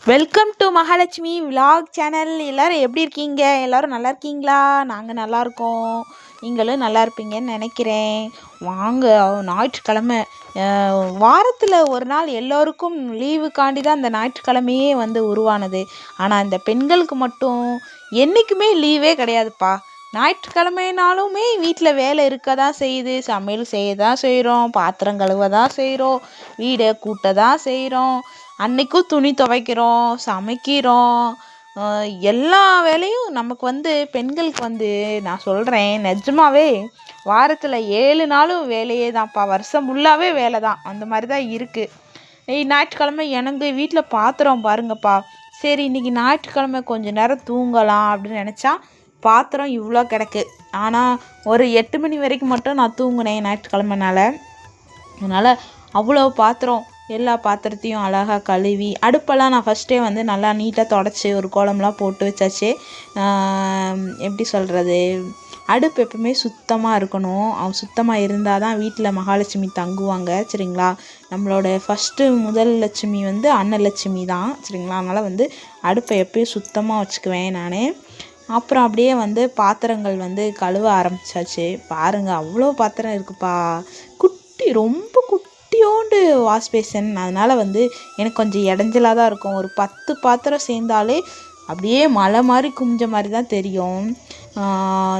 Welcome to Mahalakshmi vlog channel. எல்லோரும் எப்படி இருக்கீங்க? எல்லோரும் நல்லா இருக்கீங்களா? நாங்கள் நல்லா இருக்கோம். நீங்களும் நல்லா இருப்பீங்கன்னு நினைக்கிறேன். வாங்க, ஞாயிற்றுக்கிழமை வாரத்தில் ஒரு நாள் எல்லோருக்கும் லீவுக்காண்டி தான் அந்த ஞாயிற்றுக்கிழமையே உருவானது. ஆனால் இந்த பெண்களுக்கு மட்டும் என்றைக்குமே லீவே கிடையாதுப்பா. ஞாயிற்றுக்கிழமைனாலுமே வீட்டில் வேலை இருக்க தான் செய்யுது. சமையல் செய்ய தான் செய்கிறோம், பாத்திரம் கழுவ தான் செய்கிறோம், வீடை கூட்ட தான் செய்கிறோம், அன்னைக்கும் துணி துவைக்கிறோம், சமைக்கிறோம். எல்லா வேலையும் நமக்கு பெண்களுக்கு நான் சொல்கிறேன், நிஜமாவே வாரத்தில் 7 நாளும் வேலையே தான்ப்பா. வருஷம் ஃபுல்லாகவே வேலை தான். அந்த மாதிரி தான் இருக்குது. ஞாயிற்றுக்கிழமை எனக்கு வீட்டில் பாத்திரம் பாருங்கப்பா. சரி, இன்றைக்கி ஞாயிற்றுக்கிழமை கொஞ்சம் நேரம் தூங்கலாம் அப்படின்னு நினச்சா பாத்திரம் இவ்வளோ கிடக்கு. ஆனால் ஒரு 8 மணி வரைக்கும் மட்டும் நான் தூங்கினேன் ஞாயிற்றுக்கிழமைனால. அதனால் அவ்வளோ பாத்திரம், எல்லா பாத்திரத்தையும் அழகாக கழுவி, அடுப்பெல்லாம் நான் ஃபஸ்ட்டே நல்லா நீட்டாக தொடச்சி ஒரு கோலம்லாம் போட்டு வச்சாச்சு. எப்படி சொல்கிறது, அடுப்பு எப்பவுமே சுத்தமாக இருக்கணும். சுத்தமாக இருந்தால் தான் வீட்டில் மகாலட்சுமி தங்குவாங்க, சரிங்களா? நம்மளோட முதல் லட்சுமி அன்னலட்சுமி தான், சரிங்களா? அதனால் அடுப்பை எப்பயும் சுத்தமாக வச்சுக்குவேன் நான். அப்புறம் அப்படியே பாத்திரங்கள் கழுவ ஆரம்பித்தாச்சு. பாருங்கள், அவ்வளோ பாத்திரம் இருக்குப்பா. ரொம்ப குட்டியோண்டு வாஷ் பேசன். அதனால் எனக்கு கொஞ்சம் இடைஞ்சலாக தான் இருக்கும். ஒரு 10 பாத்திரம் சேர்ந்தாலே அப்படியே மலை மாதிரி குமிஞ்ச மாதிரி தான் தெரியும்.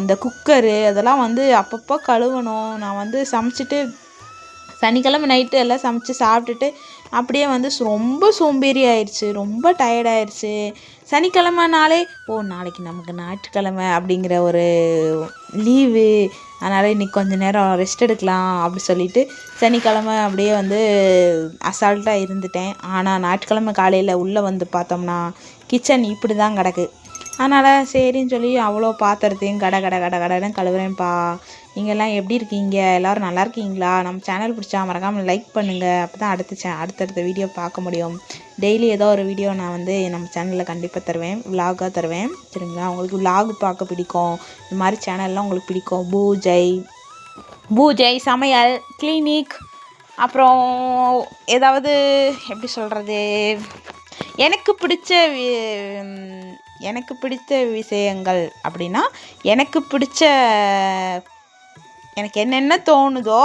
இந்த குக்கரு அதெல்லாம் அப்பப்போ கழுவணும். நான் சமைச்சிட்டு சனிக்கிழமை நைட்டு எல்லாம் சமைச்சு சாப்பிட்டுட்டு அப்படியே ரொம்ப சோம்பேறி ஆயிடுச்சு, ரொம்ப டயர்டாயிடுச்சு. சனிக்கிழமைனாலே நாளைக்கு நமக்கு ஞாயிற்றுக்கிழமை அப்படிங்கிற ஒரு லீவு, அதனால் இன்றைக்கி கொஞ்சம் நேரம் ரெஸ்ட் எடுக்கலாம் அப்படி சொல்லிவிட்டு சனிக்கிழமை அப்படியே அசால்ட்டாக இருந்துட்டேன். ஆனால் ஞாயிற்றுக்கிழமை காலையில் உள்ளே பார்த்தோம்னா கிச்சன் இப்படி தான் கிடக்கு. அதனால் சரின்னு சொல்லி அவ்வளோ பாத்திரத்தையும் கடன்னு கழுவுறேன்ப்பா. நீங்கள்லாம் எப்படி இருக்கீங்க? எல்லோரும் நல்லா இருக்கீங்களா? நம்ம சேனல் பிடிச்சா மறக்காமல் லைக் பண்ணுங்கள். அப்போ தான் அடுத்தடுத்த வீடியோ பார்க்க முடியும். டெய்லி ஏதோ ஒரு வீடியோ நான் நம்ம சேனலில் கண்டிப்பாக தருவேன், விலாகாக தருவேன், சரிங்களா? உங்களுக்கு விலாக் பார்க்க பிடிக்கும், இந்த மாதிரி சேனல்லாம் உங்களுக்கு பிடிக்கும். பூஜை, சமையல், கிளினிக், அப்புறம் ஏதாவது எப்படி சொல்கிறது, எனக்கு பிடித்த விஷயங்கள் அப்படின்னா, எனக்கு என்னென்ன தோணுதோ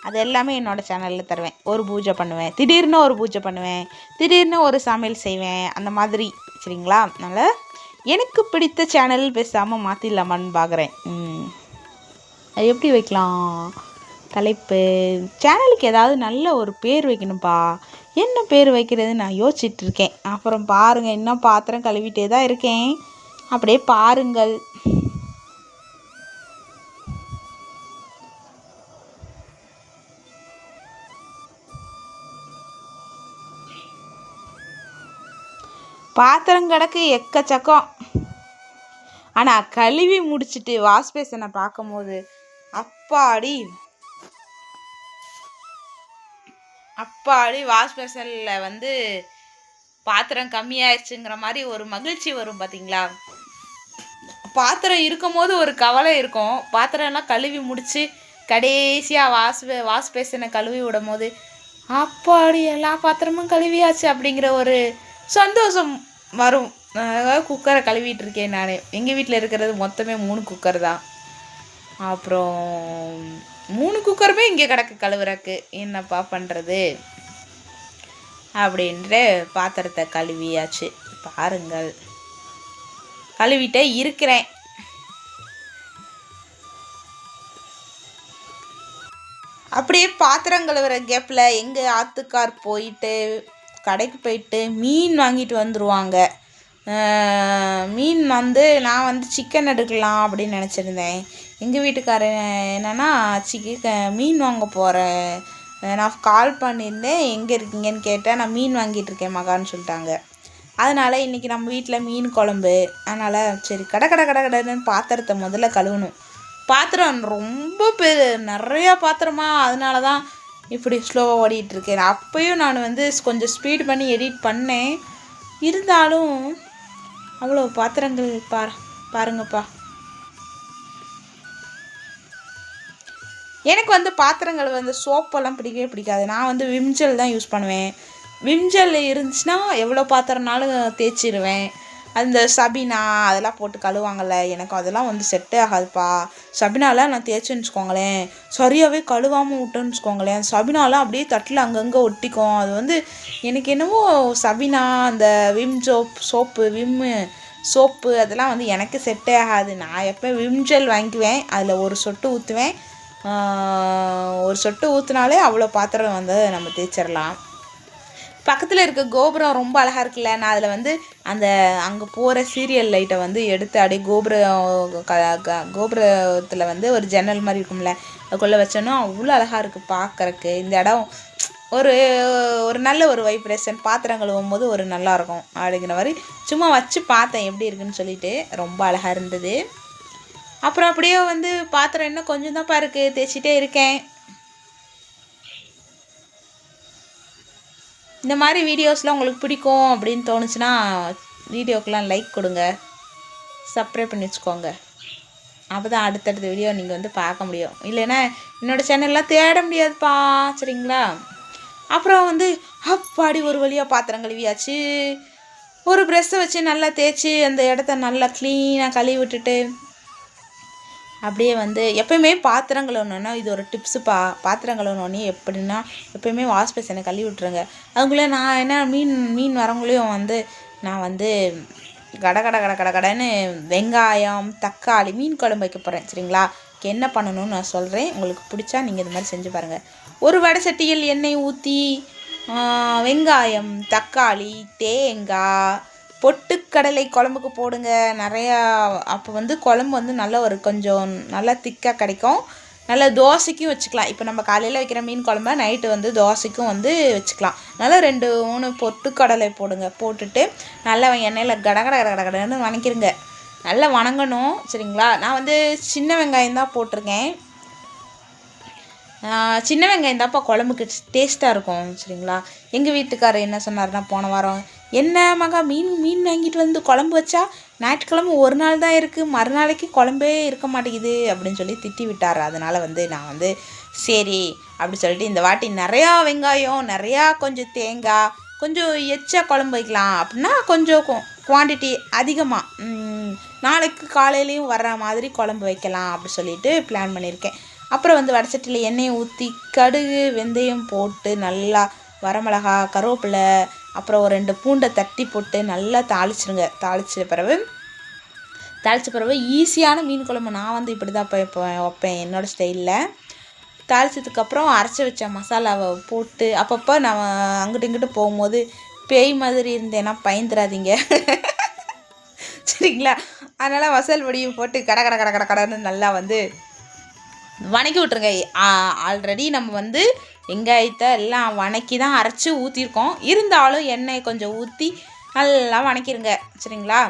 அது எல்லாமே என்னோடய சேனலில் தருவேன். ஒரு பூஜை பண்ணுவேன், திடீர்னு ஒரு பூஜை பண்ணுவேன், திடீர்னு ஒரு சமையல் செய்வேன், அந்த மாதிரி, சரிங்களா? அதனால் எனக்கு பிடித்த சேனல் பேசாமல் மாற்றிடலாமான்னு பார்க்குறேன். அது எப்படி வைக்கலாம் தலைப்பு? சேனலுக்கு ஏதாவது நல்ல ஒரு பேர் வைக்கணும்ப்பா. என்ன பேர் வைக்கிறது நான் யோசிச்சுட்ருக்கேன். அப்புறம் பாருங்கள், இன்னும் பாத்திரம் கழுவிட்டே தான் இருக்கேன், அப்படியே பாருங்கள். பாத்திரம் கிடக்கு எக்கச்சக்கம். ஆனால் கழுவி முடிச்சுட்டு வாஷ் பேசனை பார்க்கும்போது அப்பாடி வாஷ் பேசனில் பாத்திரம் கம்மியாயிடுச்சுங்கிற மாதிரி ஒரு மகிழ்ச்சி வரும் பார்த்தீங்களா? பாத்திரம் இருக்கும் போது ஒரு கவலை இருக்கும். பாத்திரம் எல்லாம் கழுவி முடித்து கடைசியாக வாஷ் பேசனை கழுவி விடும் போது அப்பாடி எல்லா பாத்திரமும் கழுவியாச்சு அப்படிங்கிற ஒரு சந்தோஷம் வரும். குக்கரை கழுவிட்டு இருக்கேன் நான். எங்கள் வீட்டில் இருக்கிறது மொத்தமே 3 குக்கர் தான். அப்புறம் 3 குக்கருமே இங்கே கிடக்கு கழுவுறக்கு. என்னப்பா பண்ணுறது அப்படின்ற பாத்திரத்தை கழுவியாச்சு. பாருங்கள், கழுவிட்டே இருக்கிறேன். அப்படியே பாத்திரம் கழுவுற கேப்பில் எங்கள் ஆத்துக்கார் போயிட்டு கடைக்கு போயிட்டு மீன் வாங்கிட்டு வந்துடுவாங்க. மீன் நான் சிக்கன் எடுக்கலாம் அப்படின்னு நினச்சிருந்தேன். எங்கள் வீட்டுக்காரன் என்னென்னா மீன் வாங்க போகிறேன், நான் கால் பண்ணியிருந்தேன், எங்கே இருக்கீங்கன்னு கேட்டேன். நான் மீன் வாங்கிட்டு இருக்கேன் மகான்னு சொல்லிட்டாங்க. அதனால் இன்றைக்கி நம்ம வீட்டில் மீன் குழம்பு. அதனால் சரி கடன்னு பாத்திரத்தை முதல்ல கழுவணும். பாத்திரம் ரொம்ப நிறையா பாத்திரமா, அதனால தான் இப்படி ஸ்லோவாக ஓடிட்டுருக்கேன். அப்போயும் நான் கொஞ்சம் ஸ்பீட் பண்ணி எடிட் பண்ணேன். இருந்தாலும் அவ்வளோ பாத்திரங்கள் பாருங்கப்பா. எனக்கு பாத்திரங்கள் சோப்பெல்லாம் பிடிக்கவே பிடிக்காது. நான் விம் ஜெல் தான் யூஸ் பண்ணுவேன். விம் ஜெல் இருந்துச்சுன்னா எவ்வளோ பாத்திரம்னாலும் தேய்ச்சிருவேன். அந்த சபினா அதெல்லாம் போட்டு கழுவாங்கள்ல, எனக்கு அதெல்லாம் வந்து செட்டே ஆகாதுப்பா. சபினாலாம் நான் தேய்ச்சேன்னு வச்சுக்கோங்களேன், சரியாகவே கழுவாமல் விட்டேன்னு வச்சுக்கோங்களேன், சபினாலாம் அப்படியே தட்டில் அங்கங்கே ஒட்டிக்கும். அது வந்து எனக்கு என்னவோ சபினா அந்த விம் விம்மு சோப்பு அதெல்லாம் வந்து எனக்கு செட்டே ஆகாது. நான் எப்போ விம் ஜெல் வாங்கிக்குவேன், அதில் ஒரு சொட்டு ஊற்றுவேன். ஒரு சொட்டு ஊற்றினாலே அவ்வளோ பாத்திரம் வந்து நம்ம தேய்ச்சிடலாம். பக்கத்தில் இருக்க கோபுரம் ரொம்ப அழகாக இருக்குல்ல, நான் அதில் வந்து அந்த அங்கே போகிற சீரியல் லைட்டை வந்து எடுத்து அப்படியே கோபுரத்தில் வந்து ஒரு ஜன்னல் மாதிரி இருக்கும்ல, அதுக்குள்ளே வச்சோன்னா அவ்வளோ அழகாக இருக்குது பார்க்குறக்கு. இந்த இடம் ஒரு ஒரு நல்ல ஒரு வைப்ரேஷன், பாத்திரம் கழுவும் போது ஒரு நல்லாயிருக்கும் அப்படிங்கிற மாதிரி சும்மா வச்சு பார்த்தேன் எப்படி இருக்குன்னு சொல்லிட்டு. ரொம்ப அழகாக இருந்தது. அப்புறம் அப்படியே வந்து பாத்திரம் இன்னும் கொஞ்சம் தான்ப்பா இருக்குது, தேய்ச்சிட்டே இருக்கேன். இந்த மாதிரி வீடியோஸ்லாம் உங்களுக்கு பிடிக்கும் அப்படின்னு தோணுச்சுன்னா வீடியோக்கெலாம் லைக் கொடுங்க, சப்ஸ்கிரைப் பண்ணி வச்சுக்கோங்க. அப்போ தான் அடுத்தடுத்த வீடியோ நீங்கள் வந்து பார்க்க முடியும். இல்லைன்னா என்னோடய சேனல்லாம் தேட முடியாதுப்பா, சரிங்களா? அப்புறம் வந்து அப்பாடி ஒரு வழியாக பாத்திரம் கழுவியாச்சு. ஒரு ப்ரெஷ்ஷை வச்சு நல்லா தேய்ச்சி அந்த இடத்த நல்லா க்ளீனாக கழுவி விட்டுட்டு அப்படியே வந்து எப்போயுமே பாத்திரம் கழுவணுன்னா இது ஒரு டிப்ஸுப்பா. பாத்திரம் கழுவணுன்னே எப்படின்னா எப்போயுமே வாஷ் பேசினை கழுவி விட்டுருங்க. அதுக்குள்ளே நான் என்ன மீன் வரவங்களையும் வந்து நான் வந்து கடன்னு வெங்காயம் தக்காளி மீன் குழம்பு வைக்க போகிறேன், சரிங்களா? என்ன பண்ணணும்னு நான் சொல்கிறேன், உங்களுக்கு பிடிச்சா நீங்கள் இது மாதிரி செஞ்சு பாருங்கள். ஒரு வடை சட்டியில் எண்ணெய் ஊற்றி வெங்காயம் தக்காளி தேங்காய் பொட்டுக்கடலை குழம்புக்கு போடுங்க நிறையா. அப்போ வந்து குழம்பு வந்து நல்லா ஒரு கொஞ்சம் நல்லா திக்காக கிடைக்கும். நல்லா தோசைக்கும் வச்சுக்கலாம். இப்போ நம்ம காலையில் வைக்கிற மீன் குழம்ப நைட்டு வந்து தோசைக்கும் வந்து வச்சுக்கலாம். நல்லா 2-3 பொட்டுக்கடலை போடுங்க. போட்டுட்டு நல்லா எண்ணெயில் கடன்னு வணக்கிடுங்க. நல்லா வணங்கணும், சரிங்களா? நான் வந்து சின்ன வெங்காயம் தான் போட்டிருக்கேன். சின்ன வெங்காயம் தான்ப்பா குழம்புக்கு டேஸ்ட்டாக இருக்கும், சரிங்களா? எங்கள் வீட்டுக்காரர் என்ன சொன்னார்னா போன வாரம், என்ன மகா மீன் வாங்கிட்டு வந்து குழம்பு வச்சா ஞாயிற்றுக்கிழமை ஒரு நாள் தான் இருக்குது, மறுநாளைக்கு குழம்பே இருக்க மாட்டேங்குது அப்படின்னு சொல்லி திட்டி விட்டார். அதனால் வந்து நான் வந்து சரி அப்படி சொல்லிட்டு இந்த வாட்டி நிறையா வெங்காயம் நிறையா கொஞ்சம் தேங்காய் கொஞ்சம் எச்சா குழம்பு வைக்கலாம் அப்படின்னா கொஞ்சம் குவான்டிட்டி அதிகமாக நாளைக்கு காலையிலையும் வர்ற மாதிரி குழம்பு வைக்கலாம் அப்படி சொல்லிட்டு பிளான் பண்ணியிருக்கேன். அப்புறம் வந்து வடச்சட்டியில் எண்ணெயை ஊற்றி கடுகு வெந்தயம் போட்டு நல்லா வரமிளகா கருவேப்பிலை அப்புறம் ஒரு 2 பூண்டை தட்டி போட்டு நல்லா தாளிச்சிருங்க. தாளித்த பிறகு ஈஸியான மீன் குழம்பு நான் வந்து இப்படி தான் வைப்பேன் என்னோடய ஸ்டைலில். தாளித்ததுக்கப்புறம் அரைச்சி வச்ச மசாலாவை போட்டு அப்பப்போ நான் அங்கிட்டு இங்கிட்டு போகும்போது பேய் மாதிரி இருந்தேன்னா பயந்துடாதீங்க, சரிங்களா? அதனால் வசல் பொடியும் போட்டு கடன்னு நல்லா வந்து வணக்கி விட்ருங்க. ஆல்ரெடி நம்ம வந்து வெங்காயத்தை எல்லாம் வணக்கி தான் அரைச்சி ஊற்றிருக்கோம். இருந்தாலும் எண்ணெய் கொஞ்சம் ஊற்றி நல்லா வணக்கிடுங்க, சரிங்களா?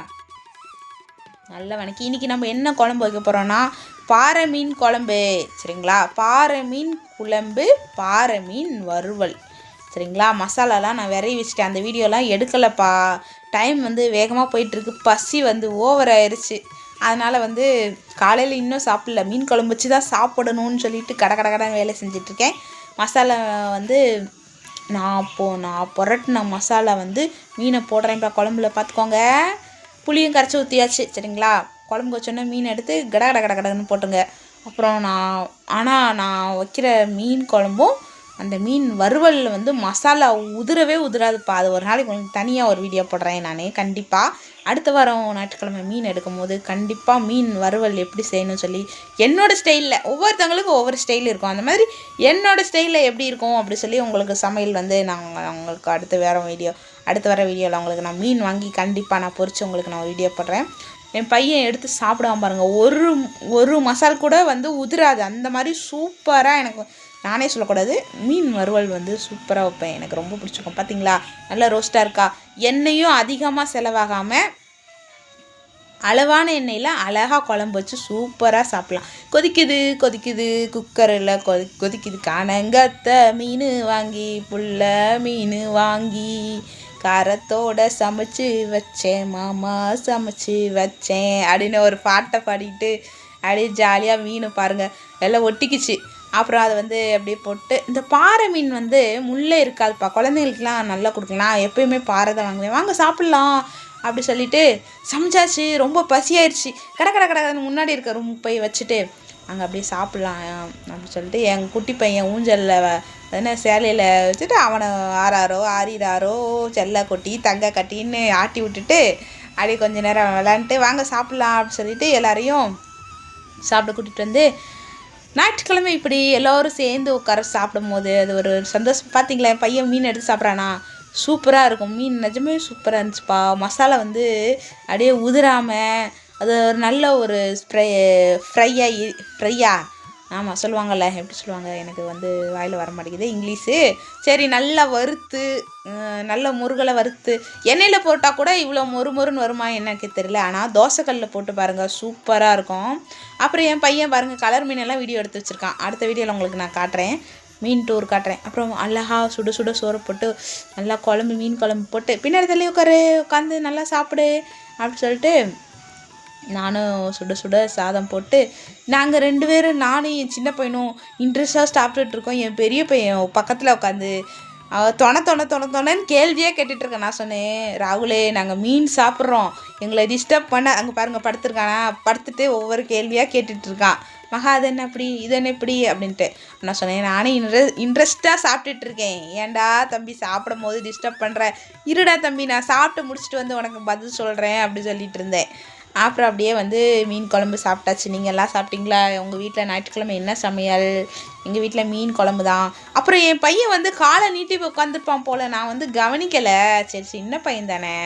நல்லா வணக்கி இன்றைக்கி நம்ம என்ன குழம்பு வைக்க போகிறோன்னா பாறை மீன் குழம்பு, சரிங்களா? பாறை மீன் குழம்பு பாறை மீன் வறுவல், சரிங்களா? மசாலாலாம் நான் விரைவி வச்சுட்டேன். அந்த வீடியோலாம் எடுக்கலைப்பா, டைம் வந்து வேகமாக போயிட்டுருக்கு, பசி வந்து ஓவர் ஆயிடுச்சு. அதனால் வந்து காலையில் இன்னும் சாப்பிடல, மீன் குழம்பு வச்சு தான் சாப்பிடணும்னு சொல்லிட்டு கடன்னு வேலை செஞ்சிட்ருக்கேன். மசாலா வந்து நான் புரட்டின மசாலா வந்து மீனை போடுறேன்ப்பா குழம்புல பார்த்துக்கோங்க. புளியும் கரைச்சி ஊற்றியாச்சு, சரிங்களா? குழம்பு வச்சோன்னே மீன் எடுத்து கடன்னு போட்டுங்க. அப்புறம் நான் வைக்கிற மீன் குழம்பும் அந்த மீன் வறுவலில் வந்து மசாலா உதிராதுப்பா. அது ஒரு நாளைக்கு உங்களுக்கு தனியாக ஒரு வீடியோ போடுறேன் நான் கண்டிப்பாக. அடுத்த வாரம் ஞாயிற்றுக்கிழமை மீன் எடுக்கும் போது கண்டிப்பாக மீன் வறுவல் எப்படி செய்யணும்னு சொல்லி என்னோடய ஸ்டைலில், ஒவ்வொருத்தவங்களுக்கும் ஒவ்வொரு ஸ்டைல் இருக்கும், அந்த மாதிரி என்னோடய ஸ்டைலில் எப்படி இருக்கும் அப்படி சொல்லி உங்களுக்கு சமையல் வந்து நாங்கள் உங்களுக்கு அடுத்து வர வீடியோவில் உங்களுக்கு நான் மீன் வாங்கி கண்டிப்பாக நான் பொரித்து உங்களுக்கு நான் வீடியோ போடுறேன். என் பையன் எடுத்து சாப்பிடாம பாருங்கள், ஒரு மசால் கூட வந்து உதிராது, அந்த மாதிரி சூப்பராக எனக்கு நானே சொல்லக்கூடாது மீன் வறுவல் வந்து சூப்பராக வைப்பேன். எனக்கு ரொம்ப பிடிச்சிருக்கும். பார்த்தீங்களா நல்லா ரோஸ்ட்டாக இருக்கா? எண்ணெயும் அதிகமாக செலவாகாமல் அளவான எண்ணெயில் அழகாக குழம்பு வச்சு சூப்பராக சாப்பிட்லாம். கொதிக்குது குக்கரில் கொதிக்குது கனங்கத்த மீன் வாங்கி புள்ள மீன் வாங்கி காரத்தோட சமைச்சு வச்சேன் மாமா சமைச்சு வச்சேன் அப்படின்னு ஒரு பாட்டை பாடிட்டு அப்படியே ஜாலியாக மீன் பாருங்கள் எல்லாம் ஒட்டிக்கிச்சு. அப்புறம் அதை வந்து அப்படியே போட்டு இந்த பாறை மீன் வந்து முள்ளே இருக்காதுப்பா, குழந்தைங்களுக்குலாம் நல்லா கொடுக்கலாம். எப்பயுமே பாறை தான் வாங்குவேன். வாங்க சாப்பிட்லாம் அப்படி சொல்லிட்டு சமைச்சாச்சு. ரொம்ப பசியாயிடுச்சு. கடை முன்னாடி இருக்க ரூம் போய் வச்சுட்டு அங்கே அப்படியே சாப்பிட்லாம் அப்படின்னு சொல்லிட்டு எங்கள் குட்டி பையன் ஊஞ்சலில் என்ன சேலையில் வச்சுட்டு அவனை ஆறாரோ ஆறிறாரோ செல்ல கொட்டி தங்க கட்டின்னு ஆட்டி விட்டுட்டு அப்படியே கொஞ்சம் நேரம் விளாண்டுட்டு வாங்க சாப்பிட்லாம் அப்படின்னு சொல்லிட்டு எல்லாரையும் சாப்பிட கூட்டிகிட்டு வந்து ஞாயிற்றுக்கிழமை இப்படி எல்லோரும் சேர்ந்து உட்கார சாப்பிடும் போது அது ஒரு சந்தோஷம். பார்த்தீங்களா என் பையன் மீன் எடுத்து சாப்பிட்றானா, சூப்பராக இருக்கும். மீன் நிஜமே சூப்பராக இருந்துச்சுப்பா. மசாலா வந்து அப்படியே உதிராமல் அது ஒரு நல்ல ஒரு ஃப்ரையா ஆமாம் சொல்லுவாங்கள்ல, எப்படி சொல்லுவாங்க எனக்கு வந்து வாயில் வர மாட்டேங்குது இங்கிலீஷு. சரி நல்லா வறுத்து நல்ல முருகலை வறுத்து எண்ணெயில் போட்டால் கூட இவ்வளோ மொறுன்னு வருமா எனக்கு தெரியல. ஆனால் தோசைக்கல்லில் போட்டு பாருங்கள் சூப்பராக இருக்கும். அப்புறம் என் பையன் பாருங்கள் கலர் மீனெல்லாம் வீடியோ எடுத்து வச்சுருக்கான். அடுத்த வீடியோவில் உங்களுக்கு நான் காட்டுறேன், மீன் டூர் காட்டுறேன். அப்புறம் அழகா சுட சோறு போட்டு நல்லா குழம்பு மீன் குழம்பு போட்டு பின்னாடி தள்ளி உட்காந்து நல்லா சாப்பிடு அப்படின்னு சொல்லிட்டு நானும் சுட சாதம் போட்டு நாங்கள் 2 பேரும் நானும் என் சின்ன பையனும் இன்ட்ரெஸ்டாக சாப்பிட்டுட்ருக்கோம். என் பெரிய பையன் பக்கத்தில் உட்காந்து தொணன்னு கேள்வியே கேட்டுட்ருக்கேன். நான் சொன்னேன், ராகுலே நாங்கள் மீன் சாப்பிட்றோம், எங்களை டிஸ்டர்ப் பண்ண. அங்கே பாருங்கள் படுத்துருக்கானா, படுத்துட்டு ஒவ்வொரு கேள்வியாக கேட்டுட்ருக்கான். மகா அது என்ன இப்படி இது என்ன இப்படி அப்படின்ட்டு. நான் சொன்னேன், நானே இன்ட்ரெஸ்ட்டாக சாப்பிட்டுட்ருக்கேன், ஏன்டா தம்பி சாப்பிடும் போது டிஸ்டர்ப் பண்ணுற, இருடா தம்பி நான் சாப்பிட்டு முடிச்சுட்டு வந்து உனக்கு பதில் சொல்கிறேன் அப்படி சொல்லிட்டு இருந்தேன். அப்புறம் அப்படியே வந்து மீன் குழம்பு சாப்பிட்டாச்சு. நீங்கள் எல்லாம் சாப்பிட்டீங்களா? உங்கள் வீட்டில் ஞாயிற்றுக்கிழமை என்ன சமையல்? எங்கள் வீட்டில் மீன் குழம்பு தான். அப்புறம் என் பையன் வந்து காலை நீட்டி உட்காந்துருப்பான் போல், நான் வந்து கவனிக்கலை. சரி சின்ன பையன் தானே,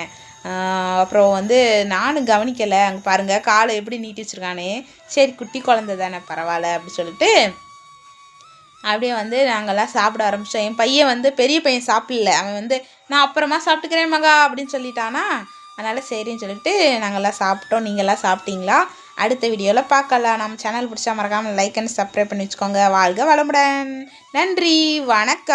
அப்புறம் வந்து நானும் கவனிக்கலை. அங்கே பாருங்கள் காலை எப்படி நீட்டி வச்சுருக்கானே. சரி குட்டி குழந்தை தானே பரவாயில்ல அப்படி சொல்லிட்டு அப்படியே வந்து நாங்கள்லாம் சாப்பிட ஆரம்பித்தோம். என் பையன் வந்து பெரிய பையன் சாப்பிடல, அவன் வந்து நான் அப்புறமா சாப்பிட்டுக்கிறேன் மகா அப்படின்னு சொல்லிட்டானா. அதனால் சரின்னு சொல்லிட்டு நாங்கள்லாம் சாப்பிட்டோம். நீங்கள்லாம் சாப்பிட்டீங்களா? அடுத்த வீடியோவில் பார்க்கலாம். நம்ம சேனல் பிடிச்சா மறக்காமல் லைக் அண்ட் சப்ஸ்கிரைப் பண்ணி வச்சுக்கோங்க. வாழ்க வளமுடன். நன்றி, வணக்கம்.